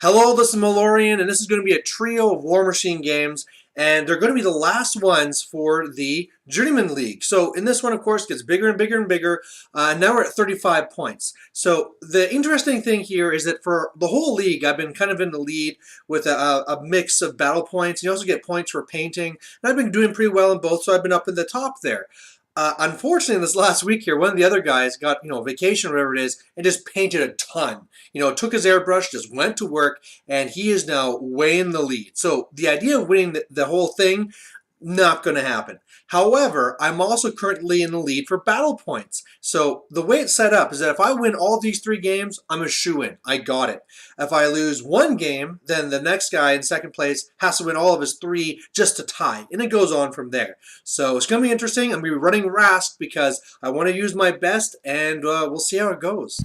Hello, this is Malorian, and this is going to be a trio of War Machine games, and they're going to be the last ones for the Journeyman League. So in this one, of course, it gets bigger and bigger and bigger. Now we're at 35 points. So the interesting thing here is that for the whole league, I've been kind of in the lead with a mix of battle points. You also get points for painting, and I've been doing pretty well in both, so I've been up in the top there. Unfortunately, this last week here, one of the other guys got, vacation or whatever it is, and just painted a ton. Took his airbrush, just went to work, and he is now way in the lead. So the idea of winning the whole thing, not going to happen. However, I'm also currently in the lead for battle points. So the way it's set up is that if I win all these 3 games, I'm a shoo-in. I got it. If I lose 1 game, then the next guy in second place has to win all of his 3 just to tie. And it goes on from there. So it's going to be interesting. I'm going to be running Rask because I want to use my best, and we'll see how it goes.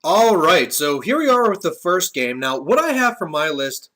All right, so here we are with the first game. Now, what I have for my list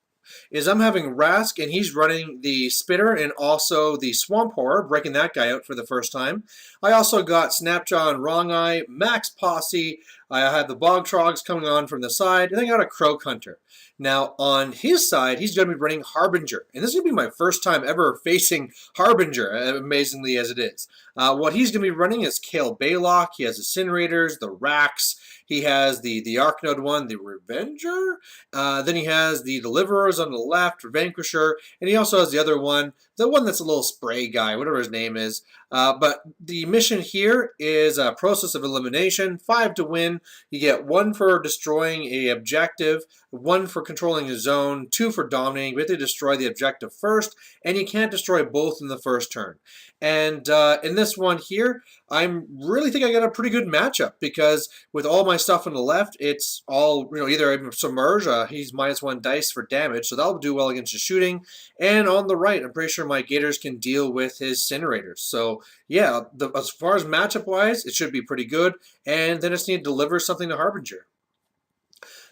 is I'm having Rask, and he's running the Spitter and also the Swamp Horror, breaking that guy out for the first time. I also got Snapjaw and Wrong Eye, Max Posse. I had the Bog Trogs coming on from the side, and I got a Croak Hunter. Now, on his side, he's going to be running Harbinger, and this is going to be my first time ever facing Harbinger, amazingly as it is. What he's going to be running is Kale Baylock. He has Incinerators, the Racks. He has the Arknode one, the Revenger. Then he has the Deliverers on the left, Vanquisher, and he also has the other one, the one that's a little spray guy, whatever his name is. But the mission here is a process of elimination, 5 to win. You get 1 for destroying a objective, 1 for controlling a zone, 2 for dominating. We have to destroy the objective first, and you can't destroy both in the first turn. And in this one here, I really think I got a pretty good matchup because with all my stuff on the left, it's all, either I submerge, he's -1 dice for damage, so that'll do well against the shooting. And on the right, I'm pretty sure my Gators can deal with his Incinerators. So yeah, as far as matchup-wise, it should be pretty good. And then I just need to deliver something to Harbinger.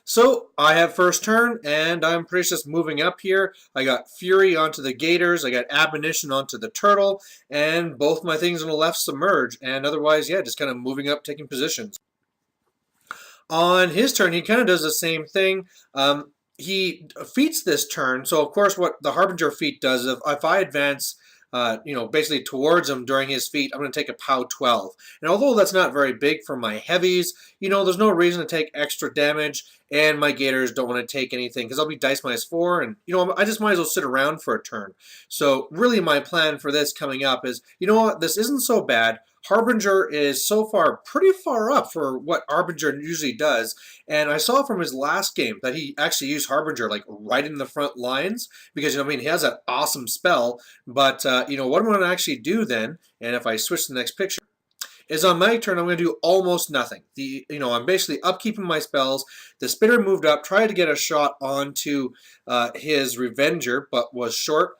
So I have first turn, and I'm pretty just moving up here. I got Fury onto the Gators, I got Admonition onto the Turtle, and both my things on the left submerge. And otherwise, yeah, just kind of moving up, taking positions. On his turn, he kind of does the same thing. He feats this turn, so of course what the Harbinger feat does, if I advance basically towards him during his feat, I'm going to take a POW 12. And although that's not very big for my heavies, there's no reason to take extra damage, and my Gators don't want to take anything because I'll be dice -4, and, I just might as well sit around for a turn. So really my plan for this coming up is, this isn't so bad. Harbinger is so far pretty far up for what Harbinger usually does, and I saw from his last game that he actually used Harbinger like right in the front lines because, he has that awesome spell, but, what I'm going to actually do then, and if I switch to the next picture, is on my turn, I'm going to do almost nothing. I'm basically upkeeping my spells. The Spitter moved up, tried to get a shot onto his Revenger, but was short.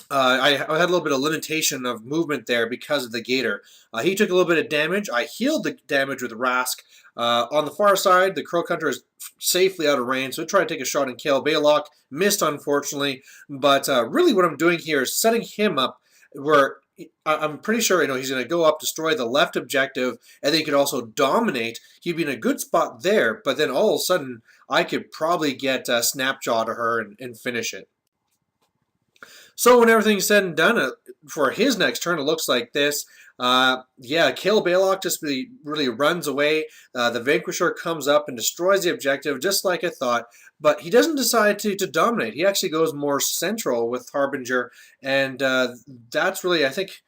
I had a little bit of limitation of movement there because of the Gator. He took a little bit of damage. I healed the damage with Rask. On the far side, the Croak Hunter is safely out of range, so I tried to take a shot and kill Baylock. Missed, unfortunately. But really what I'm doing here is setting him up where I'm pretty sure he's going to go up, destroy the left objective, and then he could also dominate. He'd be in a good spot there, but then all of a sudden I could probably get Snapjaw to her and finish it. So when everything's said and done, for his next turn, it looks like this. Kill Baylock just really runs away. The Vanquisher comes up and destroys the objective, just like I thought. But he doesn't decide to dominate. He actually goes more central with Harbinger, and that's really, I think,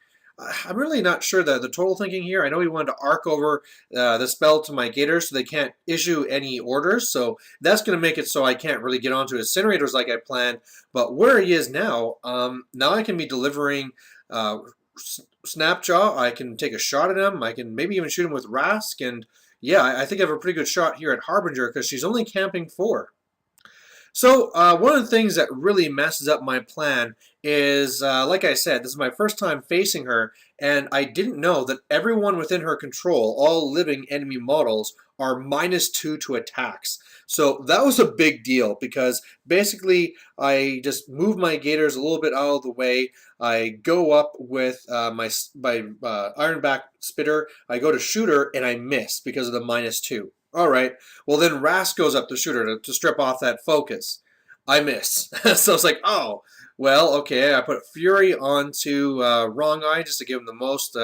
I'm really not sure the total thinking here. I know he wanted to arc over the spell to my Gators so they can't issue any orders. So that's going to make it so I can't really get onto Incinerators like I planned. But where he is now, now I can be delivering Snapjaw, I can take a shot at him. I can maybe even shoot him with Rask. And yeah, I think I have a pretty good shot here at Harbinger because she's only camping 4. So one of the things that really messes up my plan is, like I said, this is my first time facing her, and I didn't know that everyone within her control, all living enemy models, are -2 to attacks. So that was a big deal because basically I just move my gators a little bit out of the way. I go up with my Ironback Spitter. I go to shoot her and I miss because of the -2. All right. Well, then Rask goes up to shoot her to strip off that focus. I miss. So it's like, oh, well, okay. I put Fury onto Wrong Eye just to give him the most,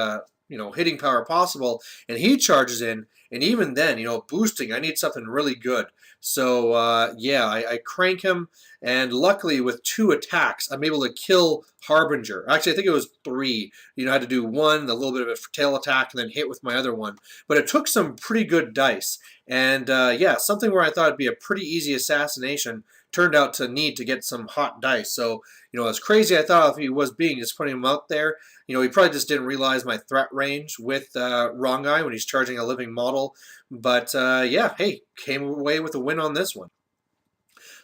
hitting power possible, and he charges in. And even then, boosting, I need something really good. So, yeah, I crank him, and luckily with 2 attacks, I'm able to kill Harbinger. Actually, I think it was 3. I had to do 1, a little bit of a tail attack, and then hit with my other one. But it took some pretty good dice. And, yeah, something where I thought it'd be a pretty easy assassination turned out to need to get some hot dice. So, as crazy I thought if he was being, just putting him out there, he probably just didn't realize my threat range with Wrong Eye when he's charging a living model. But, yeah, hey, came away with a win on this one.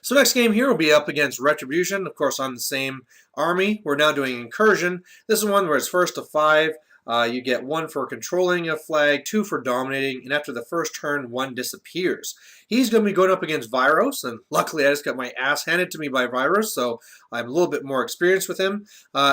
So next game here will be up against Retribution. Of course, on the same army. We're now doing Incursion. This is one where it's first to 5. You get 1 for controlling a flag, 2 for dominating, and after the first turn, 1 disappears. He's going to be going up against Vyros, and luckily I just got my ass handed to me by Vyros, so I'm a little bit more experienced with him.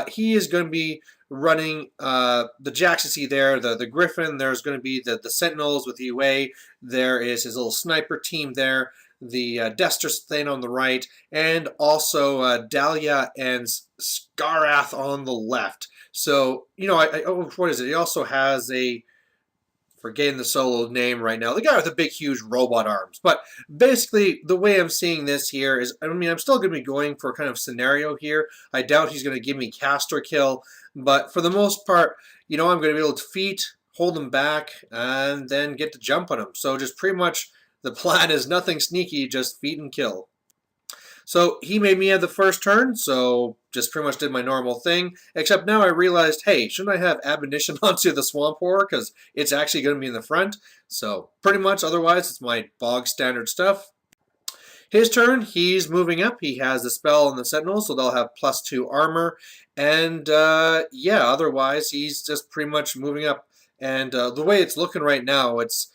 He is going to be running the jacks you see there, the Griffin. There's going to be the Sentinels with UA. There is his little sniper team there, the Destrous thing on the right, and also Dahlia and Scarath on the left. So, what is it? He also has forgetting the solo name right now, the guy with the big, huge robot arms. But basically, the way I'm seeing this here is, I'm still going to be going for kind of scenario here. I doubt he's going to give me caster kill, but for the most part, I'm going to be able to feat, hold him back, and then get to jump on him. So just pretty much the plan is nothing sneaky, just feat and kill. So he made me have the first turn, so just pretty much did my normal thing, except now I realized, hey, shouldn't I have Admonition onto the Swamp Horror, because it's actually going to be in the front. So pretty much, otherwise, it's my bog standard stuff. His turn, he's moving up. He has the spell on the Sentinels, so they'll have +2 armor. And, yeah, otherwise, he's just pretty much moving up. And the way it's looking right now, it's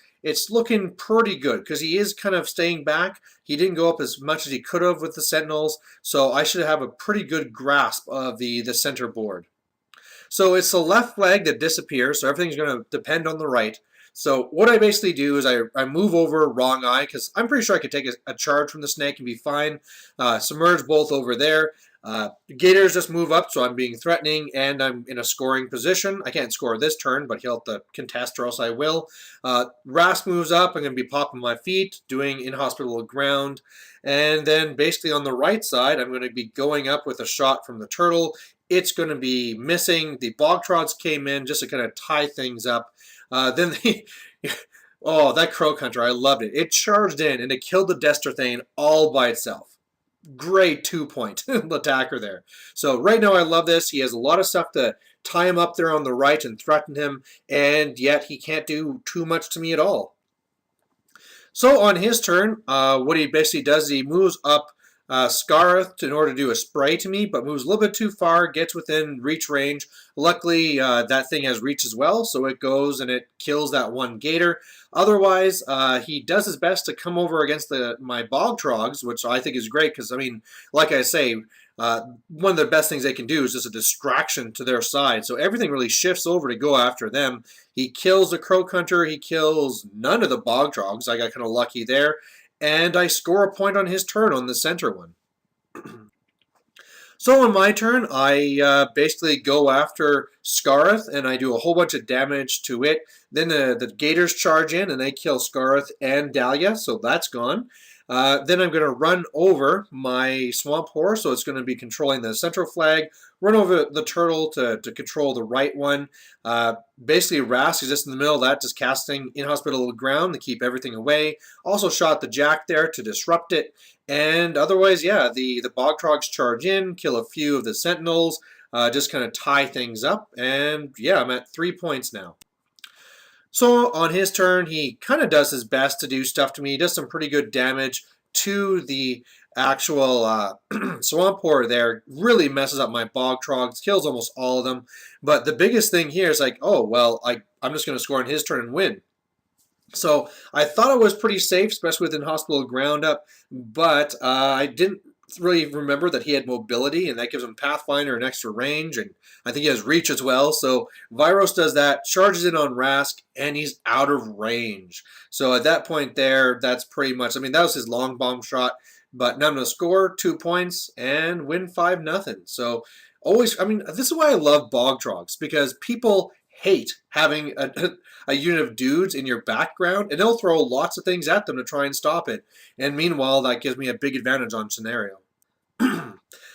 looking pretty good because he is kind of staying back. He didn't go up as much as he could have with the Sentinels, so I should have a pretty good grasp of the center board. So it's the left flag that disappears, so everything's going to depend on the right. So what I basically do is I move over Wrong Eye because I'm pretty sure I could take a charge from the snake and be fine. Submerge both over there. Gators just move up, so I'm being threatening, and I'm in a scoring position. I can't score this turn, but he'll have to contest, or else I will. Rask moves up. I'm going to be popping my feet, doing inhospitable ground. And then basically on the right side, I'm going to be going up with a shot from the turtle. It's going to be missing. The Bogtrods came in just to kind of tie things up. Then oh, that Croak Hunter, I loved it. It charged in, and it killed the Desterthane all by itself. Great 2-point attacker there. So right now I love this. He has a lot of stuff to tie him up there on the right and threaten him, and yet he can't do too much to me at all. So on his turn, what he basically does is he moves up Scarath in order to do a spray to me, but moves a little bit too far, gets within reach range. Luckily, that thing has reach as well, so it goes and it kills that one gator. Otherwise, he does his best to come over against my Bogtrogs, which I think is great because, like I say, one of the best things they can do is just a distraction to their side. So everything really shifts over to go after them. He kills the Croak Hunter. He kills none of the Bogtrogs. I got kind of lucky there. And I score a point on his turn on the center one. So on my turn, I basically go after Scarath, and I do a whole bunch of damage to it. Then the Gators charge in, and they kill Scarath and Dahlia, so that's gone. Then I'm going to run over my Swamp Horror, so it's going to be controlling the central flag. Run over the turtle to control the right one. Basically, Rask is just in the middle of that, just casting inhospitable ground to keep everything away. Also shot the Jack there to disrupt it. And otherwise, yeah, the Bogtrogs charge in, kill a few of the Sentinels. just kind of tie things up. And yeah, I'm at 3 points now. So on his turn, he kind of does his best to do stuff to me. He does some pretty good damage to the actual swamp horror there. Really messes up my bog trogs, kills almost all of them. But the biggest thing here is like, oh, well, I'm just going to score on his turn and win. So I thought it was pretty safe, especially within Hospital Ground Up, but I didn't really remember that he had mobility, and that gives him Pathfinder and extra range, and I think he has reach as well. So Vyros does that, charges in on Rask, and he's out of range. So at that point there, that's pretty much, I mean, that was his long bomb shot, but now I'm going to score 2 points and win 5-0. So always, I mean, this is why I love Bog Trogs, because people hate having a unit of dudes in your background, and they'll throw lots of things at them to try and stop it. And meanwhile, that gives me a big advantage on scenario.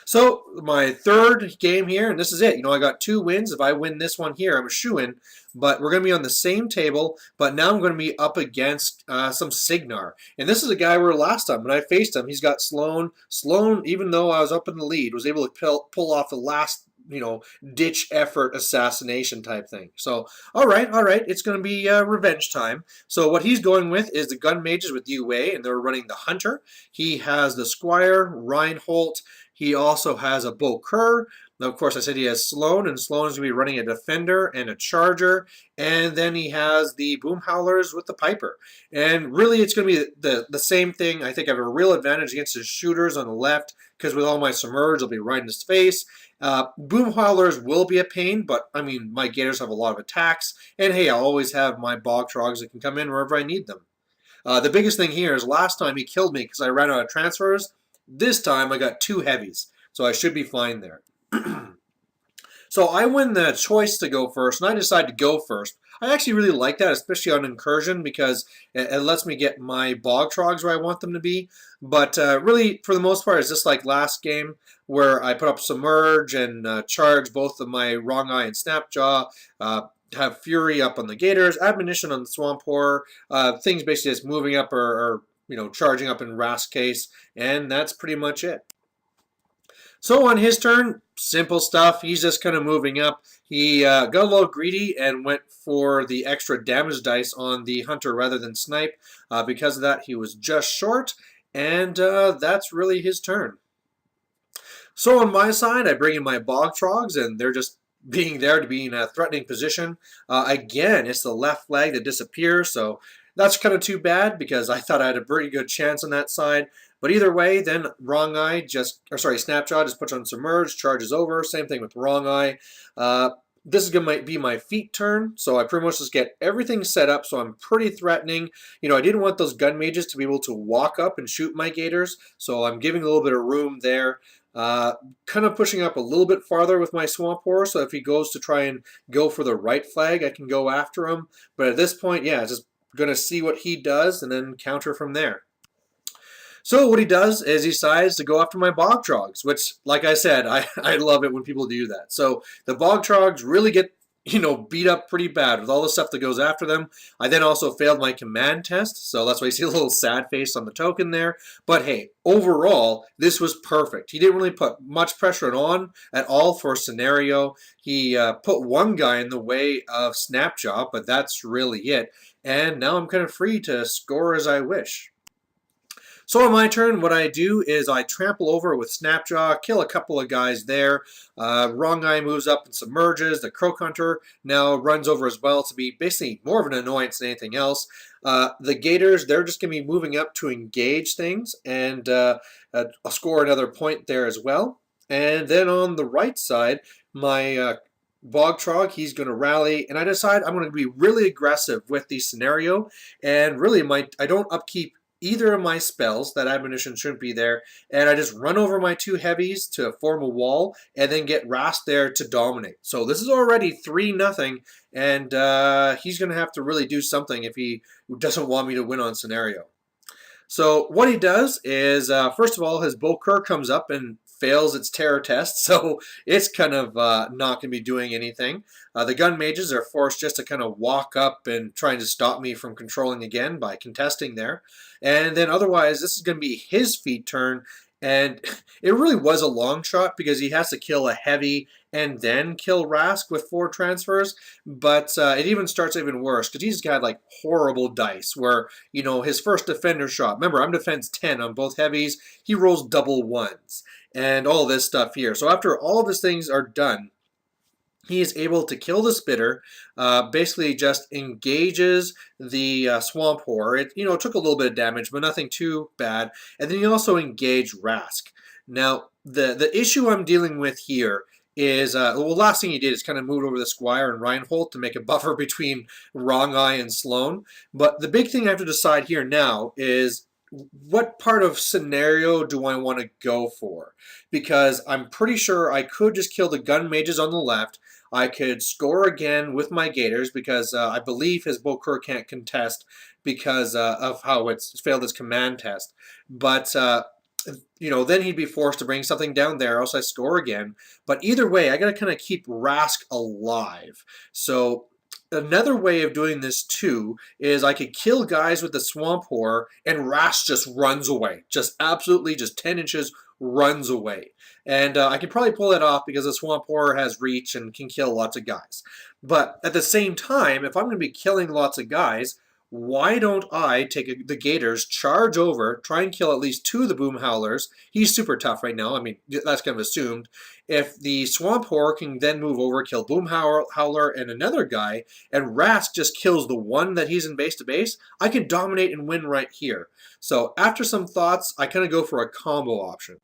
So my third game here, and this is it. You know, I got 2 wins. If I win this one here, I'm a shoo-in. But we're going to be on the same table, but now I'm going to be up against some Cygnar. And this is a guy where last time when I faced him, he's got Sloan. Sloan, even though I was up in the lead, was able to pull off the last, you know, ditch effort assassination type thing. So, all right, it's going to be revenge time. So what he's going with is the gun mages with UA, and they're running the Hunter. He has the Squire, Reinhold. He also has a Beaucur. Now, of course, I said he has Sloan, and Sloan's going to be running a Defender and a Charger. And then he has the Boom Howlers with the Piper. And really, it's going to be the same thing. I think I have a real advantage against his shooters on the left, because with all my Submerge, I'll be right in his face. Boom Howlers will be a pain, but, I mean, my Gators have a lot of attacks. And, hey, I'll always have my Bog Trogs that can come in wherever I need them. The biggest thing here is last time he killed me because I ran out of transfers. This time I got 2 heavies, so I should be fine there. So I win the choice to go first, and I decide to go first. I actually really like that, especially on Incursion, because it lets me get my Bog Trogs where I want them to be. But really, for the most part, it's just like last game, where I put up Submerge and charge both of my Wrong Eye and Snapjaw, have Fury up on the Gators, Admonition on the Swamp Horror, things basically just moving up or you know, charging up in Rask's case, and that's pretty much it. So on his turn, simple stuff. He's just kind of moving up. He got a little greedy and went for the extra damage dice on the Hunter rather than Snipe. Because of that, he was just short, and that's really his turn. So on my side, I bring in my Bog Trogs, and they're just being there to be in a threatening position. Again, it's the left flag that disappears, so that's kind of too bad because I thought I had a pretty good chance on that side. But either way, then Wrong Eye Snapshot just puts on Submerge, charges over. Same thing with Wrong Eye. This is going to be my feet turn, so I pretty much just get everything set up, so I'm pretty threatening. You know, I didn't want those gun mages to be able to walk up and shoot my Gators, so I'm giving a little bit of room there. Kind of pushing up a little bit farther with my Swamp Horror, so if he goes to try and go for the right flag, I can go after him. But at this point, yeah, just going to see what he does and then counter from there. So what he does is he decides to go after my Bog Trogs, which, like I said, I love it when people do that. So the Bog Trogs really get, you know, beat up pretty bad with all the stuff that goes after them. I then also failed my command test, so that's why you see a little sad face on the token there. But hey, overall, this was perfect. He didn't really put much pressure on at all for a scenario. He put one guy in the way of Snapjaw, but that's really it. And now I'm kind of free to score as I wish. So on my turn, what I do is I trample over with Snapjaw, kill a couple of guys there. Wrong Eye moves up and submerges. The Croak Hunter now runs over as well to be basically more of an annoyance than anything else. The Gators, they're just going to be moving up to engage things, and I'll score another point there as well. And then on the right side, my Bog Trog, he's going to rally, and I decide I'm going to be really aggressive with the scenario, and really I don't upkeep either of my spells. That admonition shouldn't be there, and I just run over my 2 heavies to form a wall and then get Rask there to dominate. So this is already 3-0, and he's going to have to really do something if he doesn't want me to win on scenario. So what he does is, first of all, his Beaucur comes up and fails its terror test, so it's kind of not going to be doing anything. The gun mages are forced just to kind of walk up and trying to stop me from controlling again by contesting there. And then otherwise, this is going to be his feet turn, And it really was a long shot because he has to kill a heavy and then kill Rask with 4 transfers. But it even starts even worse because he's got like horrible dice where, his first defender shot. Remember, I'm defense 10 on both heavies. He rolls double ones and all this stuff here. So after all these things are done, he is able to kill the spitter, basically just engages the swamp horror. It took a little bit of damage, but nothing too bad. And then he also engaged Rask. Now, the issue I'm dealing with here is, last thing he did is kind of move over the Squire and Reinhold to make a buffer between Wrong Eye and Sloan. But the big thing I have to decide here now is what part of scenario do I want to go for? Because I'm pretty sure I could just kill the gun mages on the left. I could score again with my Gators because I believe his Bokur can't contest because of how it's failed his command test. But, then he'd be forced to bring something down there, else I score again. But either way, I got to kind of keep Rask alive. So another way of doing this too is I could kill guys with the swamp horror and Rask just runs away. Just absolutely just 10 inches runs away. And I can probably pull that off because the swamp horror has reach and can kill lots of guys. But at the same time, if I'm going to be killing lots of guys, why don't I take the Gators, charge over, try and kill at least 2 of the Boom Howlers? He's super tough right now. I mean, that's kind of assumed. If the Swamp Horror can then move over, kill Boom Howler and another guy, and Rask just kills the one that he's in base to base, I can dominate and win right here. So after some thoughts, I kind of go for a combo option.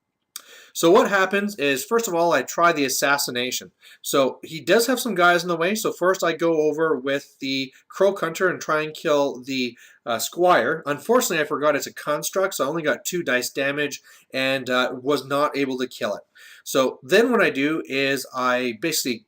So what happens is, first of all, I try the assassination. So he does have some guys in the way. So first I go over with the Croak Hunter and try and kill the Squire. Unfortunately, I forgot it's a construct, so I only got 2 dice damage and was not able to kill it. So then what I do is I basically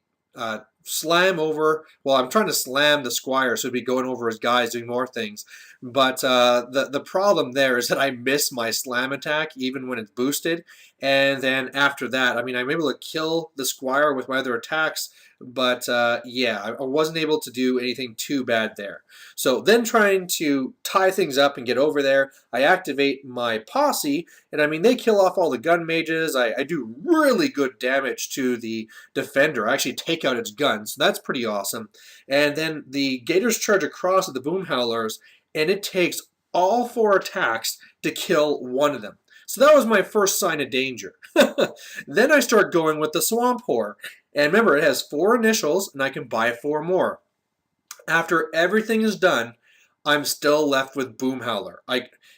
slam over, I'm trying to slam the Squire, so he'd be going over his guys, doing more things. But the problem there is that I miss my slam attack even when it's boosted. And then after that, I'm able to kill the Squire with my other attacks, but yeah, I wasn't able to do anything too bad there. So then trying to tie things up and get over there, I activate my posse, and they kill off all the gun mages. I do really good damage to the defender. I actually take out its gun, so that's pretty awesome. And then the Gators charge across at the Boom Howlers, and it takes all 4 attacks to kill one of them. So that was my first sign of danger. Then I start going with the Swamp Horror. And remember, it has 4 initials, and I can buy 4 more. After everything is done, I'm still left with Boom Howler.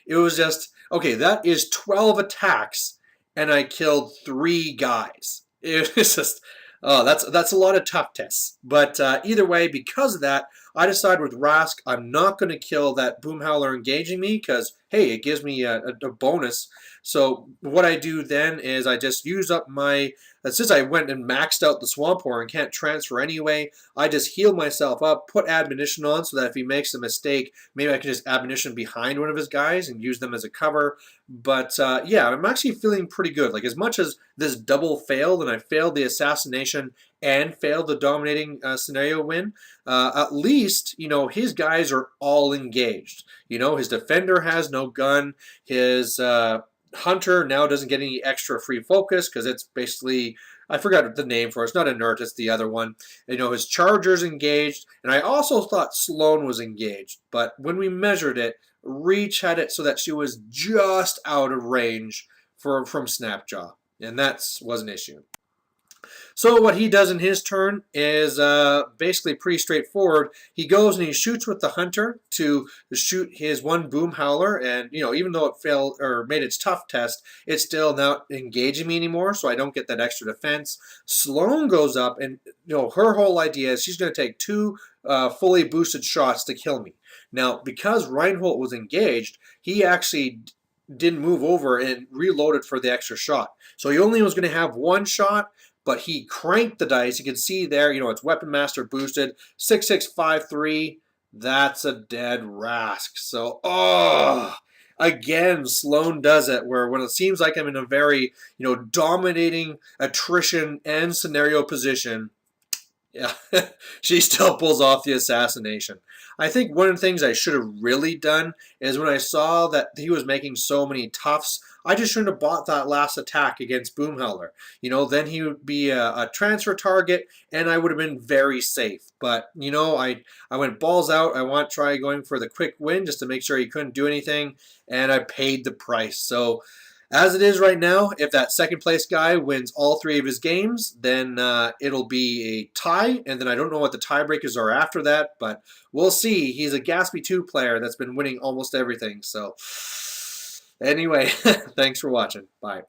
It was just, okay, that is 12 attacks, and I killed 3 guys. It was just, oh, that's a lot of tough tests. But either way, because of that, I decided with Rask, I'm not going to kill that Boom Howler engaging me because, hey, it gives me a bonus. So what I do then is I just use up my, since I went and maxed out the Swamp Horror and can't transfer anyway, I just heal myself up, put Admonition on so that if he makes a mistake, maybe I can just Admonition behind one of his guys and use them as a cover. But yeah, I'm actually feeling pretty good. Like as much as this double failed and I failed the assassination and failed the dominating scenario win, at least, his guys are all engaged. His defender has no gun. His Hunter now doesn't get any extra free focus because it's basically, I forgot the name for it. It's not inert, it's the other one. His Charger's engaged, and I also thought Sloan was engaged, but when we measured it, Reach had it so that she was just out of range from Snapjaw, and that was an issue. So what he does in his turn is basically pretty straightforward. He goes and he shoots with the Hunter to shoot his 1 Boom Howler, and even though it failed or made its tough test, it's still not engaging me anymore, so I don't get that extra defense. Sloan goes up, and her whole idea is she's going to take 2 fully boosted shots to kill me. Now, because Reinhold was engaged, he actually didn't move over and reloaded for the extra shot. So he only was going to have 1 shot, but he cranked the dice. You can see there, it's Weapon Master boosted. 6653, that's a dead Rask. So, again, Sloan does it, where when it seems like I'm in a very, dominating attrition and scenario position, Yeah, she still pulls off the assassination. I think one of the things I should have really done is when I saw that he was making so many toughs, I just shouldn't have bought that last attack against Boomhowler. Then he would be a transfer target, and I would have been very safe. But I went balls out. I want to try going for the quick win just to make sure he couldn't do anything, and I paid the price. So as it is right now, if that second place guy wins all three of his games, then it'll be a tie, and then I don't know what the tiebreakers are after that, but we'll see. He's a Gatsby 2 player that's been winning almost everything. So anyway, thanks for watching. Bye.